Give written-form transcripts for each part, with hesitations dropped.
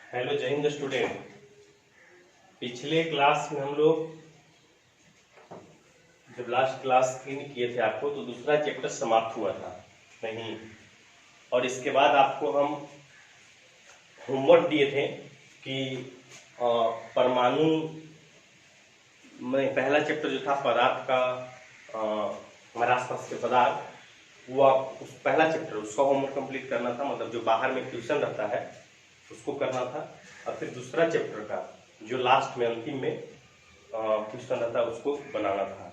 Hello जय Hind student. पिछले class में हम लोग जब लास्ट क्लास किए थे आपको तो दूसरा चैप्टर समाप्त हुआ था नहीं, और इसके बाद आपको हम होमवर्क दिए थे कि परमाणु में पहला चैप्टर जो था पदार्थ का, हमारे आसपास के पदार्थ, वो आप उस पहला चैप्टर उसका होमवर्क कंप्लीट करना था, मतलब जो बाहर में ट्यूशन रहता है उसको करना था। और फिर दूसरा चैप्टर का जो लास्ट में अंतिम में क्वेश्चन रहता है उसको बनाना था।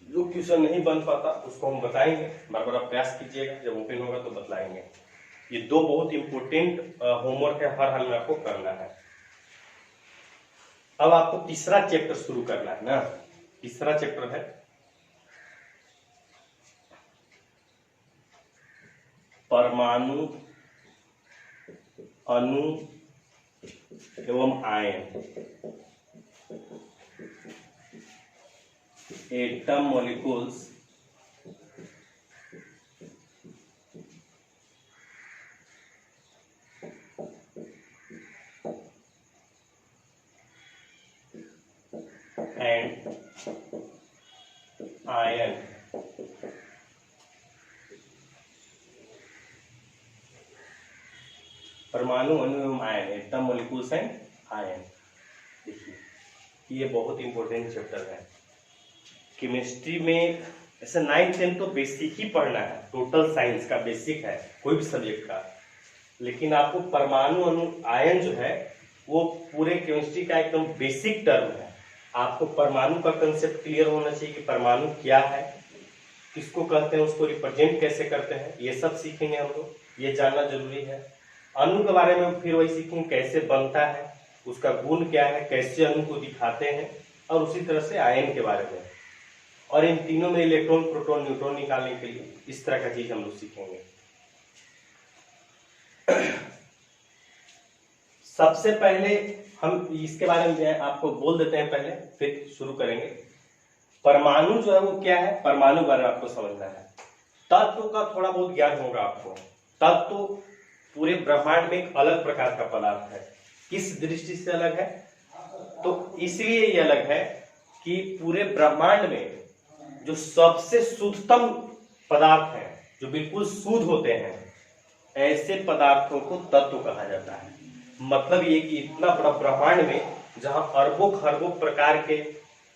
जो क्वेश्चन नहीं बन पाता उसको हम बताएंगे, बार बार आप प्रयास कीजिएगा, जब ओपन होगा तो बतलाएंगे। ये दो बहुत इंपॉर्टेंट होमवर्क है, हर हाल में आपको करना है। अब आपको तीसरा चैप्टर शुरू करना है ना। तीसरा चैप्टर है परमाणु, अणु एवं ion, atom molecules and ion. परमाणु, अणु एवं ion, atom molecules and ion. देखिए ये बहुत इंपॉर्टेंट चैप्टर है। केमिस्ट्री में ऐसे 9th 10th तो बेसिक ही पढ़ना है, टोटल साइंस का बेसिक है कोई भी सब्जेक्ट का। लेकिन आपको परमाणु, अणु, आयन जो है वो पूरे केमिस्ट्री का एकदम बेसिक टर्म है। आपको परमाणु का कंसेप्ट क्लियर होना चाहिए कि परमाणु क्या है, किसको कहते हैं, उसको रिप्रेजेंट कैसे करते हैं, ये सब सीखेंगे हम लोग, ये जानना जरूरी है। अणु के बारे में फिर वही सीखेंगे कैसे बनता है, उसका गुण क्या है, कैसे अणु को दिखाते हैं, और उसी तरह से आयन के बारे में। और इन तीनों में इलेक्ट्रॉन, प्रोटॉन, न्यूट्रॉन निकालने के लिए इस तरह का चीज हम लोग सीखेंगे। सबसे पहले हम इसके बारे में आपको बोल देते हैं पहले, फिर शुरू करेंगे। परमाणु जो है वो क्या है, परमाणु बारे में आपको समझना है। तत्व का थोड़ा बहुत ज्ञान होगा आपको। तत्व पूरे ब्रह्मांड में एक अलग प्रकार का पदार्थ है। किस दृष्टि से अलग है? तो इसलिए ये अलग है कि पूरे ब्रह्मांड में जो सबसे शुद्धतम पदार्थ है, जो बिल्कुल शुद्ध होते हैं, ऐसे पदार्थों को तत्व कहा जाता है। मतलब ये कि इतना बड़ा ब्रह्मांड में जहां अरबों खरबों प्रकार के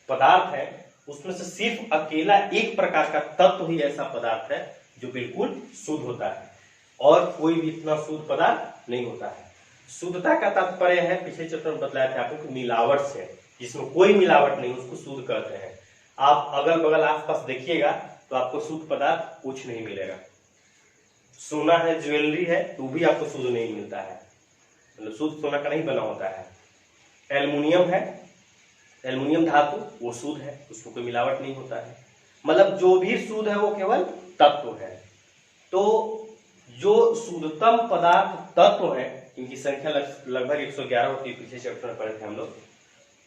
पदार्थ हैं, उसमें से सिर्फ अकेला एक प्रकार का तत्व ही ऐसा पदार्थ है जो बिल्कुल शुद्ध होता है, और कोई भी इतना शुद्ध पदार्थ नहीं होता है। शुद्धता का तात्पर्य है, पिछले चैप्टर में बतलाया था आपको, मिलावट से, जिसमें कोई मिलावट नहीं उसको शुद्ध कहते हैं। आप अगल बगल आसपास देखिएगा तो आपको शुद्ध पदार्थ कुछ नहीं मिलेगा। सोना है, ज्वेलरी है, तो भी आपको शुद्ध नहीं मिलता है, मतलब शुद्ध सोना का नहीं बना होता है। एल्युमिनियम है, एल्युमिनियम धातु, वो शुद्ध है, उसमें कोई मिलावट नहीं होता है। मतलब जो भी शुद्ध है वो केवल तत्व है। तो जो शुद्धतम पदार्थ तत्व है, इनकी संख्या लगभग 111 होती है, पीछे चैप्टर में पढ़े थे हम लोग।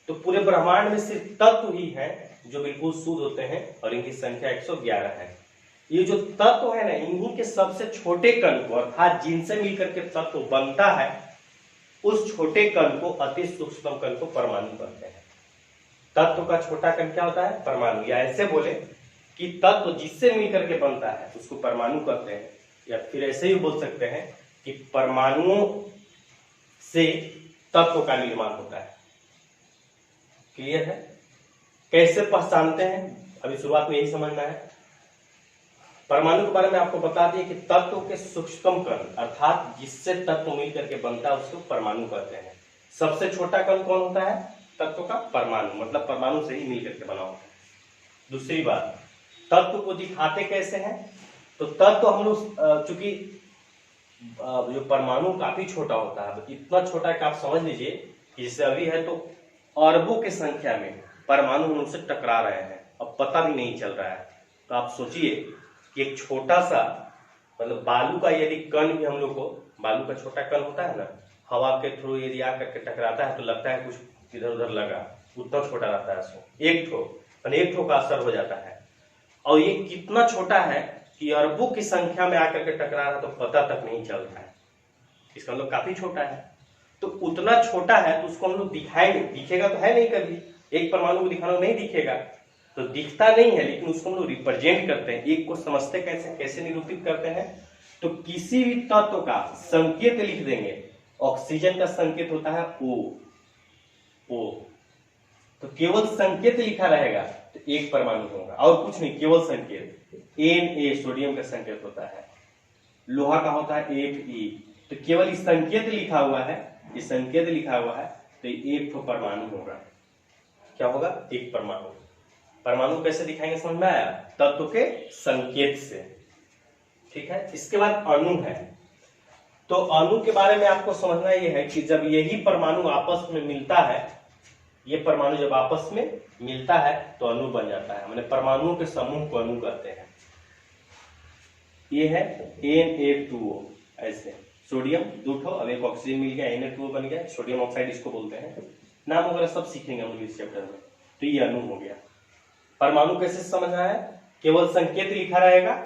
तो पूरे ब्रह्मांड में सिर्फ तत्व ही है जो बिल्कुल शुद्ध होते हैं, और इनकी संख्या 111 है। ये जो तत्व है ना, इन्हीं के सबसे छोटे कण को, अर्थात जिनसे मिलकर के तत्व बनता है, उस छोटे कण को, अति सूक्ष्म कण को परमाणु कहते हैं। तत्व का छोटा कण क्या होता है? परमाणु। या ऐसे बोले कि तत्व जिससे मिलकर के बनता है उसको परमाणु कहते हैं। या फिर ऐसे ही बोल सकते हैं कि परमाणुओं से तत्व का निर्माण होता है। क्लियर है? कैसे पहचानते हैं, अभी शुरुआत में यही समझना है। परमाणु के बारे में आपको बता दिए कि तत्व के सूक्ष्मतम कण, अर्थात जिससे तत्व मिलकर के बनता है, उसको परमाणु कहते हैं। सबसे छोटा कण कौन होता है? तत्व का परमाणु, मतलब परमाणु से ही मिलकर के बना होता है। दूसरी बात, तत्व को दिखाते कैसे हैं? तो तत्व हम लोग, चूंकि जो परमाणु काफी छोटा होता है, इतना छोटा कि आप समझ लीजिए कि जैसे अभी है तो अरबों की संख्या में परमाणु हम उनसे टकरा रहे हैं, अब पता भी नहीं चल रहा है। तो आप सोचिए कि एक छोटा सा, मतलब बालू का यदि कण भी हम लोग को, बालू का छोटा कण होता है ना, हवा के थ्रू यदि आकर के टकराता है तो लगता है कुछ इधर उधर लगा, उतना छोटा रहता है उसको, एक ठो का असर हो जाता है। और ये कितना छोटा है कि अरबों की संख्या में आकर के टकरा रहा तो पता तक नहीं चलता है, इसका मतलब काफी छोटा है। तो उतना छोटा है तो उसको हम लोग दिखाएंगे, दिखेगा तो है नहीं, कभी एक परमाणु को दिखाना नहीं दिखेगा, तो दिखता नहीं है, लेकिन उसको हम लोग रिप्रेजेंट करते हैं। एक को समझते कैसे, कैसे निरूपित करते हैं, तो किसी भी तत्व का संकेत लिख देंगे। ऑक्सीजन का संकेत होता है O, तो केवल संकेत लिखा रहेगा तो एक परमाणु होगा, और कुछ नहीं, केवल संकेत। Na सोडियम का संकेत होता है, लोहा का होता है Fe, तो केवल इस संकेत लिखा हुआ है, ये संकेत लिखा हुआ है, तो एक तो परमाणु होगा। क्या होगा? एक परमाणु। परमाणु कैसे दिखाएंगे, समझ में आया? तत्व के संकेत से। ठीक है, इसके बाद अणु है। तो अणु के बारे में आपको समझना यह है कि जब यही परमाणु आपस में मिलता है, ये परमाणु जब आपस में मिलता है तो अणु बन जाता है, माने परमाणुओं के समूह को अणु कहते हैं। ये है Na2O, ऐसे सोडियम 2 ठो, अब एक ऑक्सीजन मिल गया, Na2O बन गया, सोडियम ऑक्साइड इसको बोलते हैं। नाम वगैरह सब सीखेंगे हम लोग इस चैप्टर में। तो ये अणु हो गया। परमाणु कैसे समझना है, केवल संकेत लिखा रहेगा,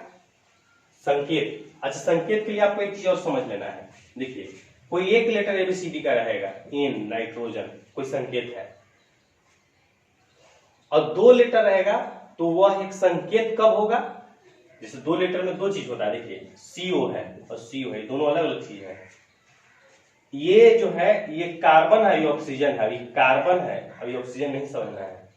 संकेत। अच्छा, संकेत के लिए आपको एक चीज और समझ लेना है। देखिए, कोई एक लेटर ABCD का रहेगा, N नाइट्रोजन, कोई संकेत है, और 2 लेटर रहेगा तो वह एक संकेत कब होगा, जैसे 2 लेटर में 2 चीज होता है। देखिए, CO है और CO है, दोनों अलग अलग चीज है। ये जो है ये कार्बन है, ये ऑक्सीजन है, ये कार्बन है, अभी ऑक्सीजन नहीं समझना है।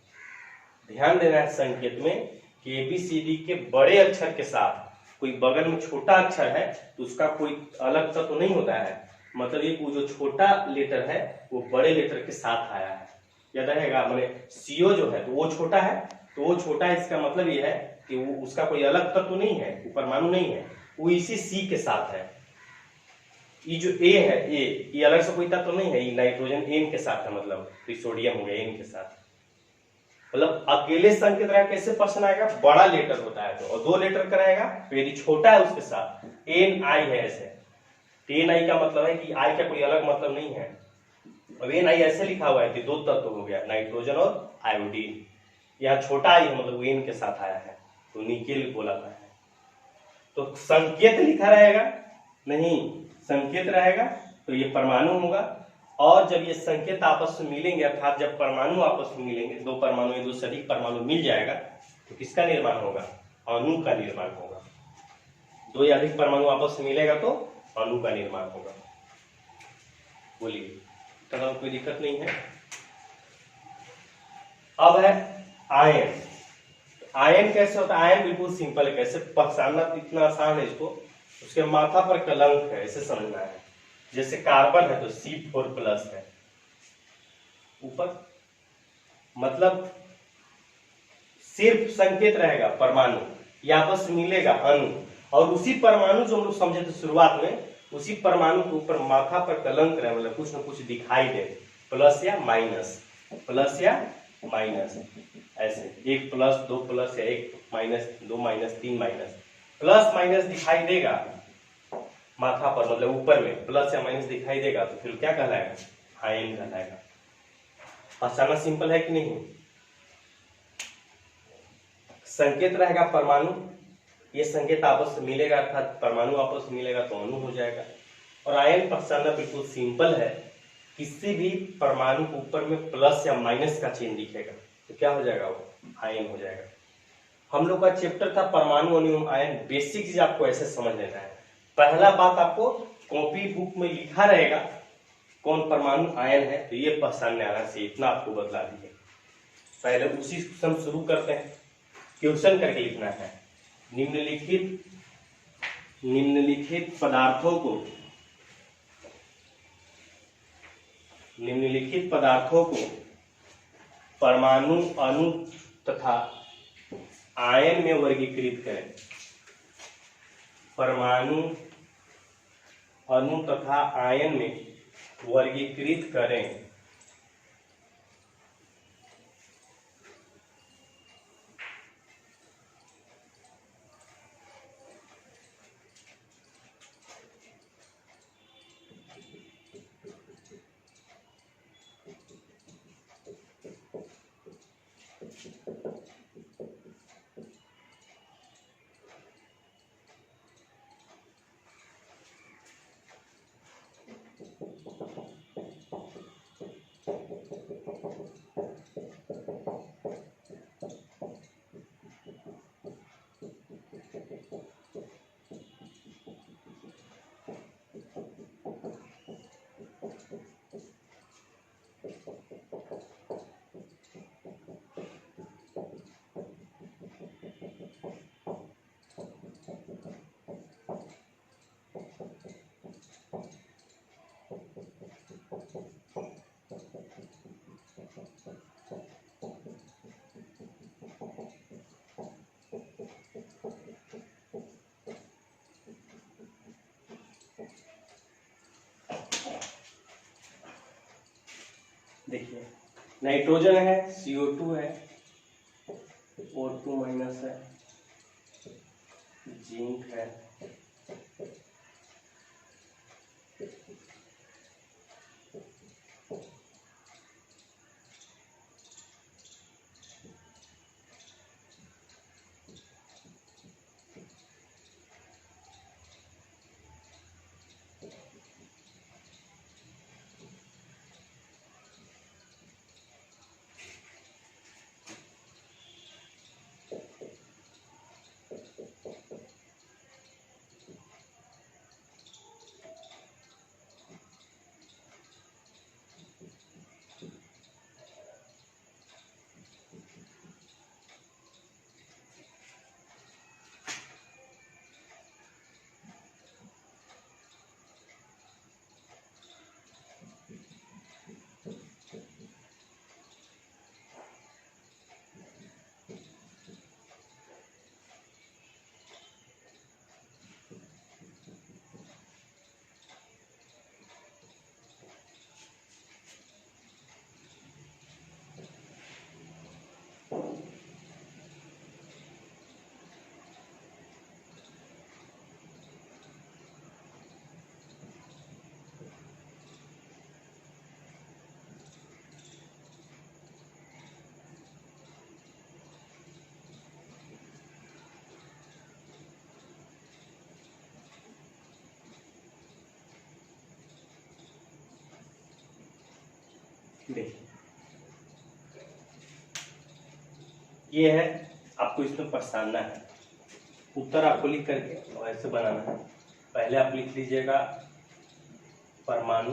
ध्यान देना है संकेत में कि ABCD के बड़े अक्षर के साथ कोई बगल में छोटा अक्षर है तो उसका कोई अलग तत्व तो नहीं होता है, मतलब ये जो छोटा लेटर है वो बड़े लेटर के साथ आया है। याद रहेगा, मैंने CO जो है तो वो छोटा है, तो वो छोटा है, इसका मतलब ये है कि वो उसका कोई अलग तत्व तो नहीं है, वो परमाणु नहीं है, वो इसी C के साथ है। ये जो A है, A ये अलग से कोई तत्व तो नहीं है, ये नाइट्रोजन N के साथ है, मतलब तो सोडियम हो गया N के साथ। मतलब अकेले संकेत रहेगा, कैसे पर्सन आएगा, बड़ा लेटर होता है तो, और 2 लेटर का रहेगा तो यदि छोटा है उसके साथ NI है ऐसे, तो NI का मतलब है कि I का कोई अलग मतलब नहीं है। अब NI ऐसे लिखा हुआ है कि 2 तत्व हो गया, नाइट्रोजन और आयोडीन। यहाँ छोटा I है, मतलब N के साथ आया है, तो निकेल बोला था। तो संकेत लिखा रहेगा नहीं, संकेत रहेगा तो ये परमाणु होगा। और जब ये संकेत आपस में मिलेंगे, अर्थात जब परमाणु आपस में मिलेंगे, 2 परमाणु या 2 से अधिक परमाणु मिल जाएगा, तो किसका निर्माण होगा, अणु का निर्माण होगा। 2 या अधिक परमाणु आपस में मिलेगा तो अणु का निर्माण होगा। बोलिए, तो कोई दिक्कत नहीं है। अब है आयन। आयन कैसे होता है, आयन बिल्कुल सिंपल है, कैसे पहचानना इतना आसान है इसको। उसके माथा पर कलंक है, ऐसे समझना है। जैसे कार्बन है तो C4+ है ऊपर, मतलब सिर्फ संकेत रहेगा परमाणु, या आपस मिलेगा अणु, और उसी परमाणु जो हम लोग समझे थे शुरुआत में, उसी परमाणु के ऊपर माथा पर कलंक रहे, मतलब कुछ न कुछ दिखाई दे, प्लस या माइनस, प्लस या माइनस, ऐसे 1+, 2+ या 1-, 2-, 3-, प्लस माइनस दिखाई देगा माथा पर, मतलब ऊपर में प्लस या माइनस दिखाई देगा, तो फिर क्या कहलाएगा, आयन कहलाएगा। पहचानना सिंपल है कि नहीं। संकेत रहेगा परमाणु, ये संकेत आपस में मिलेगा, अर्थात परमाणु आपस में मिलेगा तो अणु हो जाएगा। और आयन पहचानना बिल्कुल सिंपल है, किसी भी परमाणु के ऊपर में प्लस या माइनस का चिन्ह दिखेगा तो क्या हो जाएगा, वो आयन हो जाएगा। हम लोग का चैप्टर था परमाणु अणु आयन, बेसिक चीज आपको ऐसे समझ लेना है। पहला बात आपको कॉपी बुक में लिखा रहेगा कौन परमाणु आयन है, तो ये पहचानने आना चाहिए, इतना आपको बदला दीजिए। पहले उसी से हम शुरू करते हैं, क्वेश्चन करके लिखना है। निम्नलिखित पदार्थों को परमाणु, अणु तथा आयन में वर्गीकृत करें। परमाणु, अणु तथा आयन में वर्गीकृत करें। देखिए नाइट्रोजन है, CO2 है, O2 माइनस है, जिंक है, देखिए ये है, आपको इसमें पहचानना है। उत्तर आपको लिख करके ऐसे बनाना है। पहले आप लिख लीजिएगा परमाणु,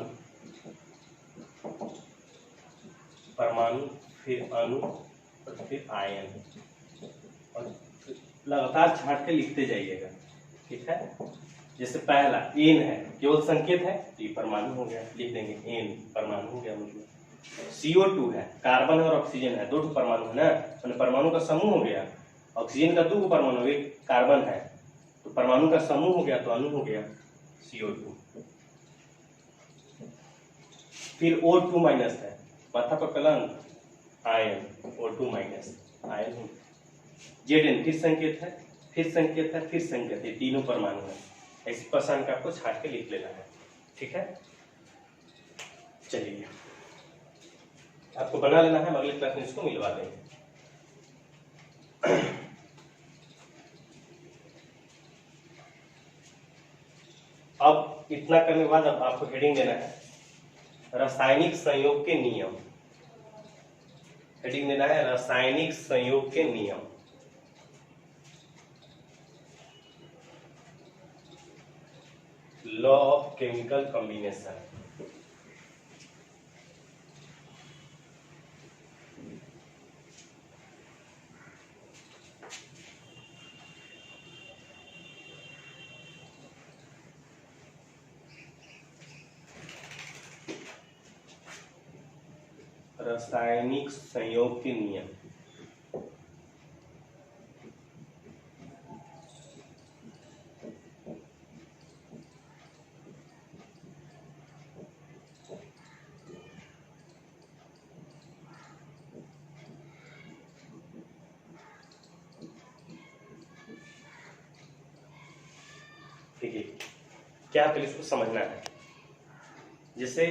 परमाणु फिर अणु और फिर आयन, और लगातार छांट के लिखते जाइएगा, ठीक है। जैसे पहला एन है, केवल संकेत है, तो ये परमाणु हो गया, लिख देंगे एन, परमाणु हो गया। मतलब CO2 है, कार्बन और ऑक्सीजन है, 2 परमाणु है ना, मतलब परमाणु का समूह हो गया। ऑक्सीजन का 2 परमाणु, एक कार्बन है, तो परमाणु का समूह हो गया, तो अणु हो गया CO2। फिर O2 माइनस है, माथा पर कलंक, आयन, O2 माइनस, आयन हो गया। Zn फिर संकेत है, फिर संकेत है, फिर संकेत है, तीनों परमाणु है। ऐसी पहचान का आपको छाट के लिख लेना है, ठीक है। चलिए आपको बना लेना है, अगले क्लास में इसको मिलवा देंगे। अब इतना करने के बाद अब आपको हेडिंग देना है रासायनिक संयोग के नियम। हेडिंग देना है रासायनिक संयोग के नियम। Law of chemical combination. रासायनिक संयोग के नियम। ठीक है, क्या पहले इसको समझना है। जैसे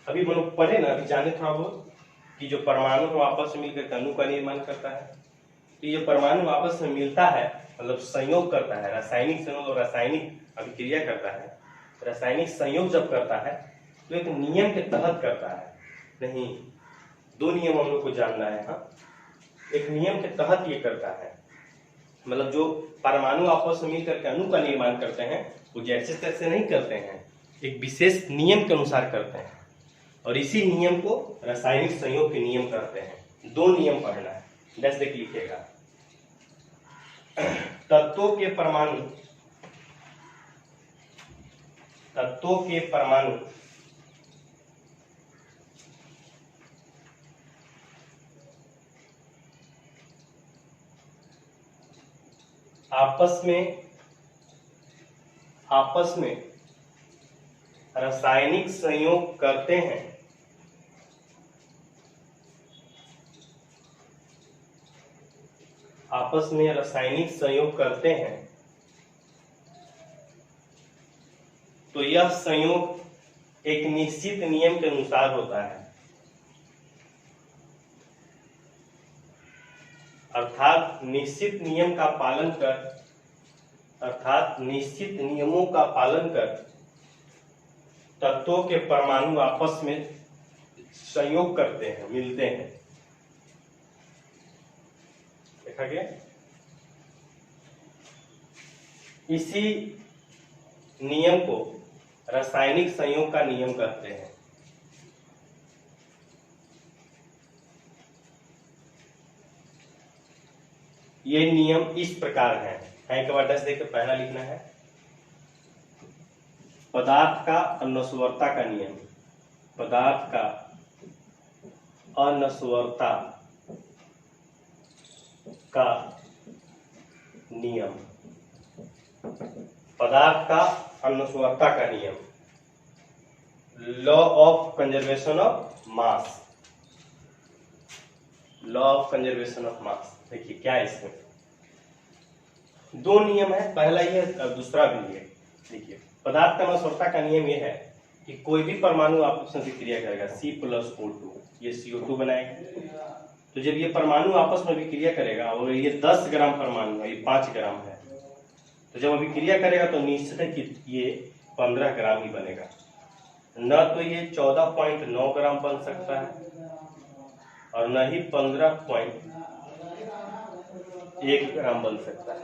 अभी हम लोग पढ़े ना, अभी जाने थोड़ा बहुत कि जो परमाणु हम आपस में मिलकर अणु का निर्माण करता है, तो ये परमाणु आपस में मिलता है, मतलब संयोग करता है, रासायनिक संयोग और रासायनिक अभिक्रिया करता है। रासायनिक संयोग जब करता है तो एक नियम के तहत करता है। नहीं, 2 नियम हम लोग को जानना है। हाँ, एक नियम के तहत ये करता है, मतलब जो परमाणु आपस में मिलकर के अणु का निर्माण करते हैं वो जैसे तैसे नहीं करते हैं, एक विशेष नियम के अनुसार करते हैं, और इसी नियम को रासायनिक संयोग के नियम कहते हैं। 2 नियम पढ़ना है, जैसे देख लिखिएगा। तत्वों के परमाणु आपस में रासायनिक संयोग करते हैं। आपस में रासायनिक संयोग करते हैं तो यह संयोग एक निश्चित नियम के अनुसार होता है, अर्थात निश्चित नियमों का पालन कर तत्वों के परमाणु आपस में संयोग करते हैं, मिलते हैं। देखा गया? इसी नियम को रासायनिक संयोग का नियम कहते हैं। ये नियम इस प्रकार है के बाद 10 देखकर पहला लिखना है, पदार्थ का अनस्वरता का नियम। पदार्थ का अनस्वरता का नियम। पदार्थ का अनस्वरता का नियम, law of conservation of mass. Law of conservation of mass. देखिए क्या है इसमें 2 नियम है, पहला ये और दूसरा भी है। देखिए पदार्थ का अनस्वरता का नियम ये है कि कोई भी परमाणु आपस में विक्रिया करेगा, C+O2, ये CO2 बनाएगा। तो जब ये परमाणु आपस में विक्रिया करेगा और ये 10 ग्राम परमाणु है, ये 5 ग्राम है, तो जब अभिक्रिया करेगा तो निश्चित है कि ये 15 ग्राम ही बनेगा, न तो ये 14.9 ग्राम बन सकता है और न ही 15.1 ग्राम बन सकता है।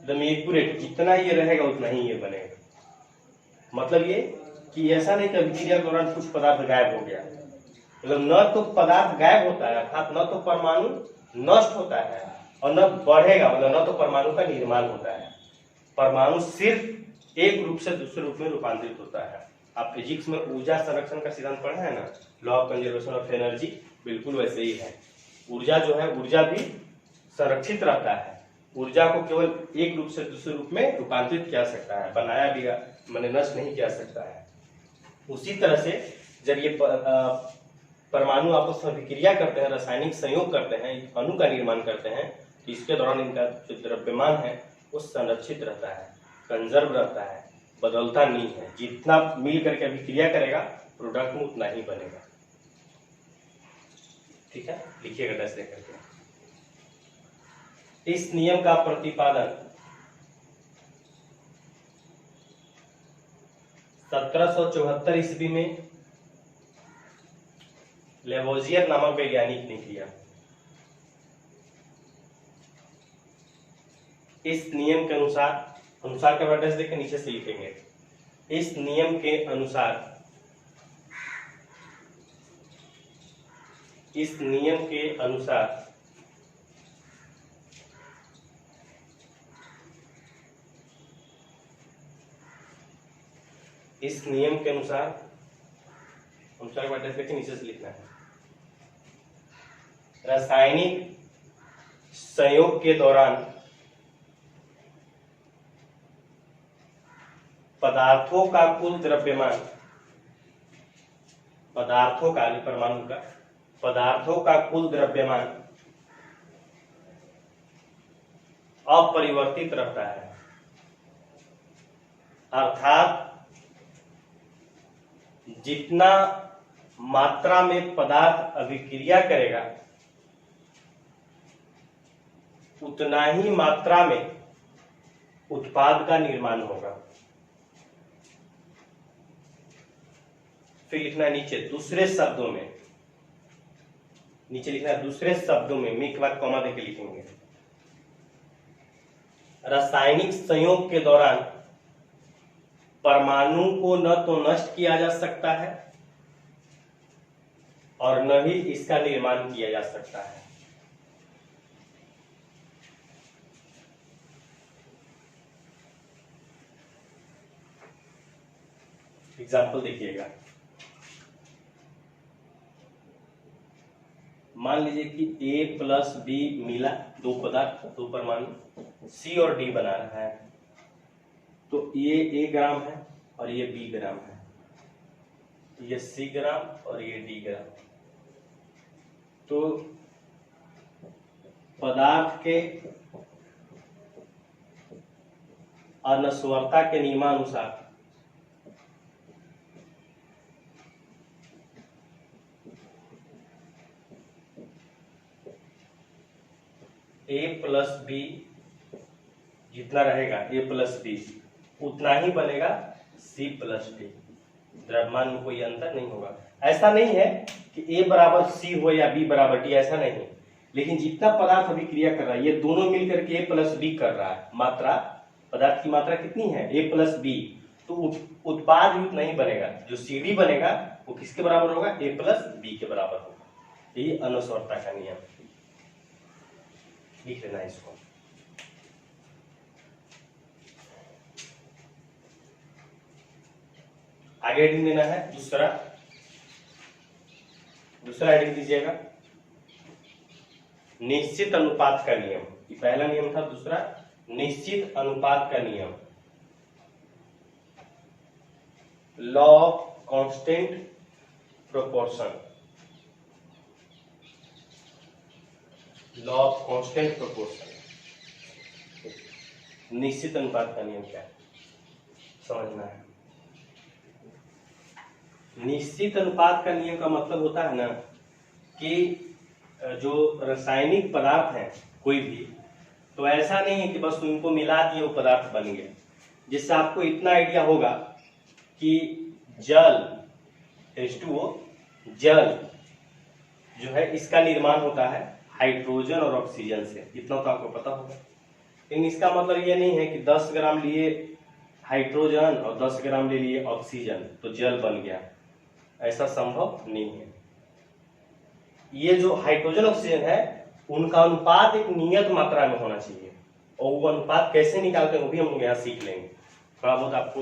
एकदम एक्यूरेट, जितना ये रहेगा उतना ही ये बनेगा। मतलब ये कि ऐसा नहीं कि अभिक्रिया के दौरान कुछ पदार्थ गायब हो गया, मतलब न तो पदार्थ गायब होता है, अर्थात न तो परमाणु नष्ट होता है और न बढ़ेगा, मतलब न तो परमाणु का निर्माण होता है। परमाणु सिर्फ एक रूप से दूसरे रूप में रूपांतरित होता है। आप फिजिक्स में ऊर्जा संरक्षण का सिद्धांत पढ़े हैं ना, law of conservation of energy, बिल्कुल वैसे ही है। ऊर्जा जो है, ऊर्जा भी संरक्षित रहता है। ऊर्जा को केवल एक रूप से दूसरे रूप में रूपांतरित किया सकता है, बनाया भी मैंने नष्ट नहीं किया सकता है। उसी तरह से जब ये परमाणु आपस में विक्रिया करते हैं, रासायनिक संयोग करते हैं, अणु का निर्माण करते हैं, तो इसके दौरान इनका जो द्रव्यमान है वो संरक्षित रहता है, कंजर्व रहता है, बदलता नहीं है। जितना मिल करके अभिक्रिया करेगा प्रोडक्ट में उतना ही बनेगा। ठीक है, लिखिएगा 10 लेकर के। इस नियम का प्रतिपादन 1774 ईस्वी में लेवोजियर नामक वैज्ञानिक ने किया। इस नियम के अनुसार का वर्ड देख के नीचे से लिखेंगे। इस नियम के अनुसार इस नियम के अनुसार वर्ड देख के नीचे से लिखना है। रासायनिक संयोग के दौरान पदार्थों का कुल द्रव्यमान, पदार्थों का कुल द्रव्यमान अपरिवर्तित रहता है, अर्थात जितना मात्रा में पदार्थ अभिक्रिया करेगा उतना ही मात्रा में उत्पाद का निर्माण होगा। फिर लिखना नीचे, दूसरे शब्दों में नीचे लिखना है दूसरे शब्दों में, में के बाद कॉमा देके लिखेंगे। रासायनिक संयोग के दौरान परमाणु को न तो नष्ट किया जा सकता है और न ही इसका निर्माण किया जा सकता है। एग्जाम्पल देखिएगा, मान लीजिए कि A प्लस B मिला, दो पदार्थ, दो परमाणु C और D बना रहा है। तो ये A ग्राम है और ये B ग्राम है, ये C ग्राम और ये D ग्राम। तो पदार्थ के अनस्वरता के नियमानुसार A प्लस बी जितना रहेगा, A प्लस बी उतना ही बनेगा C प्लस डी। द्रव्यमान में कोई अंतर नहीं होगा। ऐसा नहीं है कि A बराबर C हो या B बराबर D, ऐसा नहीं। लेकिन जितना पदार्थ अभी क्रिया कर रहा है, ये दोनों मिलकर के A प्लस बी कर रहा है। मात्रा, पदार्थ की मात्रा कितनी है? A plus B. तो उत्पाद युक्त नहीं बनेगा। जो CD बनेगा वो किसके बराबर होगा? A प्लस बी के बराबर होगा। ये अनुस्वरता का नियम, लिख लेना इसको। आगे हेडिंग देना है दूसरा हेडिंग दीजिएगा, निश्चित अनुपात का नियम। ये पहला नियम था, दूसरा निश्चित अनुपात का नियम, law of constant proportion, law of constant proportion. निश्चित अनुपात का नियम क्या है समझना है। निश्चित अनुपात का नियम का मतलब होता है ना कि जो रासायनिक पदार्थ हैं कोई भी, तो ऐसा नहीं है कि बस उनको मिला दिए वो पदार्थ बन गए। जिससे आपको इतना आइडिया होगा कि जल H2O, जल जो है इसका निर्माण होता है हाइड्रोजन और ऑक्सीजन से, इतना तो आपको पता होगा। लेकिन इसका मतलब ये नहीं है कि 10 ग्राम लिए हाइड्रोजन और 10 ग्राम ले लिए ऑक्सीजन तो जल बन गया, ऐसा संभव नहीं है। ये जो हाइड्रोजन ऑक्सीजन है उनका अनुपात एक नियत मात्रा में होना चाहिए, और वो अनुपात कैसे निकालते हैं वो भी हम लोग यहाँ सीख लेंगे। थोड़ा बहुत आपको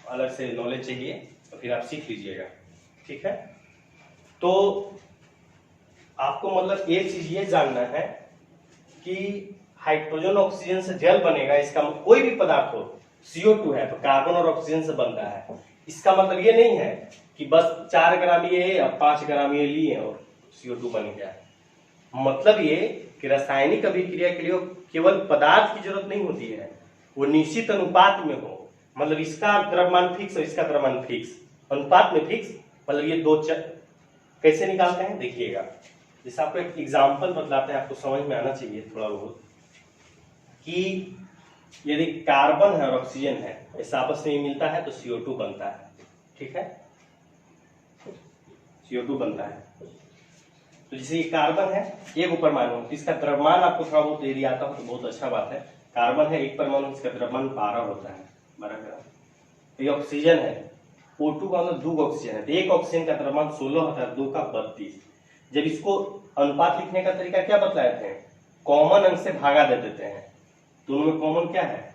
अलग से नॉलेज चाहिए तो फिर आप सीख लीजिएगा, ठीक है। तो आपको मतलब एक चीज ये जानना है कि हाइड्रोजन ऑक्सीजन से जल बनेगा, इसका कोई भी पदार्थ हो, CO2 है तो कार्बन और ऑक्सीजन से बनता है। इसका मतलब ये नहीं है कि बस 4 ग्राम ये और 5 ग्राम ये लिए और CO2 बन गया। मतलब ये कि रासायनिक अभिक्रिया के लिए केवल पदार्थ की जरूरत नहीं होती है, वो निश्चित अनुपात में हो। मतलब इसका द्रव्यमान फिक्स और इसका द्रव्यमान फिक्स, अनुपात में फिक्स। मतलब ये दो कैसे निकालते हैं देखिएगा। जैसे आपको एक एग्जाम्पल बतलाते हैं, आपको समझ में आना चाहिए थोड़ा बहुत, कि यदि कार्बन है और ऑक्सीजन है, ऐसा आपस में मिलता है तो CO2 बनता है, ठीक है, CO2 बनता है। तो जैसे ये कार्बन है, एक परमाणु, इसका द्रव्यमान आपको थोड़ा बहुत यदि आता हो तो बहुत अच्छा बात है। कार्बन है एक परमाणु, इसका द्रव्यमान 12 होता है, 12 ग्राम। तो ये ऑक्सीजन है, O2 का मतलब 2 ऑक्सीजन है, तो एक ऑक्सीजन का द्रव्यमान 16 होता है, 2 का 32। जब इसको अनुपात लिखने का तरीका क्या बतलाए थे? कॉमन अंक से भागा दे देते हैं। दोनों में कॉमन क्या है?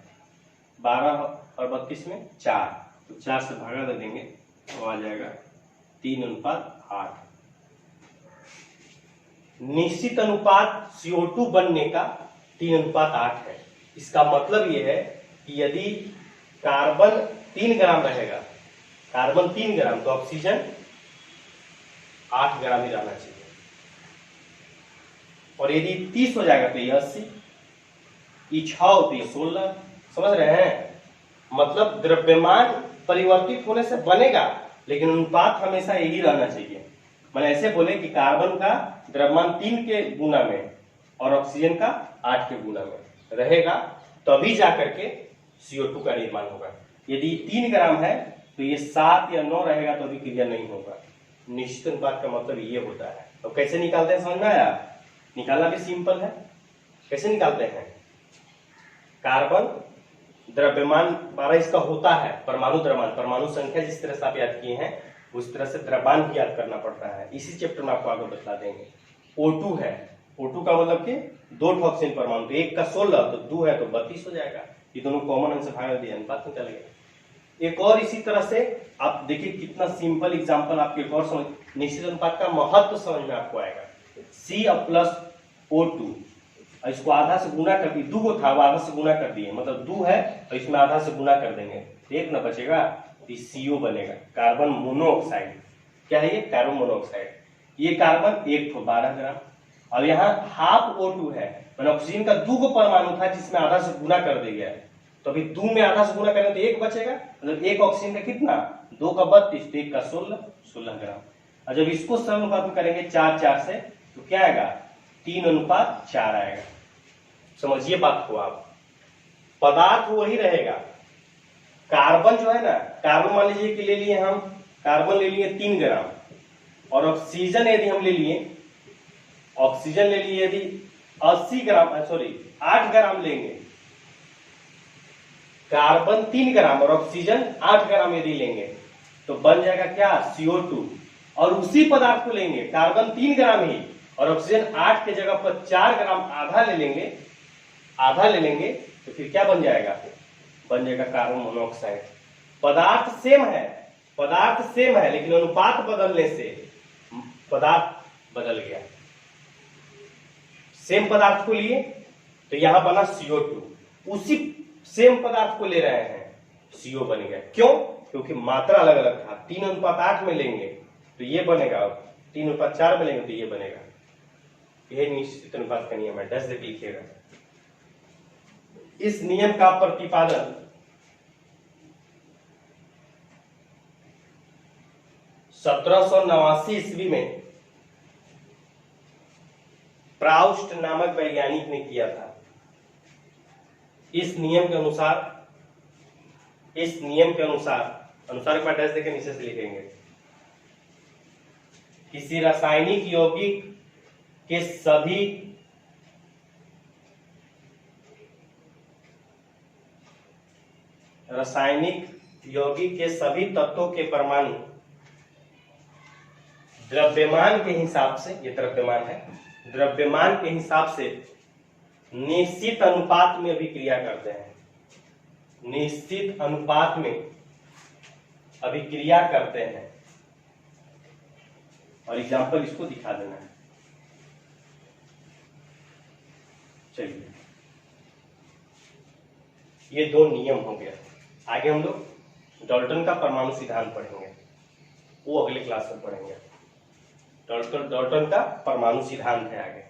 12 और 32 में 4, तो 4 से भागा दे देंगे तो आ जाएगा 3:8। निश्चित अनुपात CO2 बनने का 3:8 है। इसका मतलब यह है कि यदि कार्बन 3 ग्राम रहेगा, कार्बन 3 ग्राम, तो ऑक्सीजन 8 ग्राम ही रहना चाहिए। और यदि 30 हो जाएगा तो ये 80, ये 6 तो ये 16। समझ रहे हैं? मतलब द्रव्यमान परिवर्तित होने से बनेगा, लेकिन अनुपात हमेशा यही रहना चाहिए। मैंने ऐसे बोले कि कार्बन का द्रव्यमान 3 के गुना में और ऑक्सीजन का 8 के गुना में रहेगा, तभी जाकर के CO2 का निर्माण होगा। यदि 3 ग्राम है तो ये 7 या 9 रहेगा तो भी क्रिया नहीं होगा। निश्चित अनुपात का मतलब ये होता है। तो कैसे निकालते हैं समझ में आया? निकालना भी सिंपल है। कैसे निकालते हैं? कार्बन द्रव्यमान 12 इसका होता है, परमाणु द्रव्यमान, परमाणु संख्या जिस तरह से आप याद किए हैं उस तरह से द्रव्यमान भी याद करना पड़ता है। इसी चैप्टर में आपको आगे बता देंगे। O2 है, O2 का मतलब कि 2 ऑक्सीजन परमाणु, तो एक का 16 तो 2 है तो 32 हो जाएगा। ये दोनों कॉमन अंश भाग दिए, अनुपात निकल गया। एक और इसी तरह से आप देखिए कितना सिंपल एग्जांपल आपके एक और समझ, निश्चित अनुपात का महत्व समझ में आपको आएगा। C+O2, इसको आधा से गुना कर दिए, 2 को था वो आधा से गुना कर दिए, मतलब 2 है और इसमें आधा से गुना कर देंगे, एक ना बचेगा, CO बनेगा, कार्बन मोनोऑक्साइड। क्या है ये? Carbon monoxide. ये कार्बन 1 तो 12 ग्राम, और यहाँ हाफ O2 है, मैंने ऑक्सीजन का 2 को परमाणु था जिसमें आधा से गुना कर दिया गया है, तो अभी 2 में आधा से गुना करें तो 1 बचेगा, मतलब एक ऑक्सीजन का कितना? 2 का 32 तो 1 का 16 ग्राम। और जब इसको सरल अनुपात में करेंगे 4 से तो क्या आएगा? 3:4 आएगा। समझिए बात को आप, पदार्थ वही रहेगा। कार्बन जो है ना, कार्बन मान लीजिए कि ले लिए हम, कार्बन ले लिए 3 ग्राम, और ऑक्सीजन यदि हम ले लिए, ऑक्सीजन ले लिए यदि 80 ग्राम, सॉरी 8 ग्राम लेंगे, कार्बन 3 ग्राम और ऑक्सीजन 8 ग्राम यदि लेंगे तो बन जाएगा क्या? CO2। और उसी पदार्थ को लेंगे, कार्बन 3 ग्राम ही और ऑक्सीजन 8 के जगह पर 4 ग्राम आधा ले लेंगे, तो फिर क्या बन जाएगा? बन जाएगा कार्बन मोनोऑक्साइड। पदार्थ सेम है लेकिन अनुपात बदलने से पदार्थ बदल गया। सेम पदार्थ को लिए तो यहां बना CO2, उसी सेम पदार्थ को ले रहे हैं, CO बन गया। क्यों? क्योंकि मात्रा अलग अलग था। 3:8 में लेंगे तो ये बनेगा, 3:4 में लेंगे तो ये बनेगा। यह निश्चित अनुपात का नियम है, 10 से लिखिएगा। इस नियम का प्रतिपादन 1789 ईस्वी में प्राउस्ट नामक वैज्ञानिक ने किया था। इस नियम के अनुसार एक बार डैश देकर नीचे से लिखेंगे, किसी रासायनिक यौगिक के सभी तत्वों के परमाणु द्रव्यमान के हिसाब से, ये द्रव्यमान है, द्रव्यमान के हिसाब से निश्चित अनुपात में अभिक्रिया करते हैं, निश्चित अनुपात में अभिक्रिया करते हैं। और एग्जांपल इसको दिखा देना है। चलिए, ये 2 नियम हो गया। आगे हम लोग डाल्टन का परमाणु सिद्धांत पढ़ेंगे, वो अगले क्लास में पढ़ेंगे। डाल्टन का परमाणु सिद्धांत है आगे।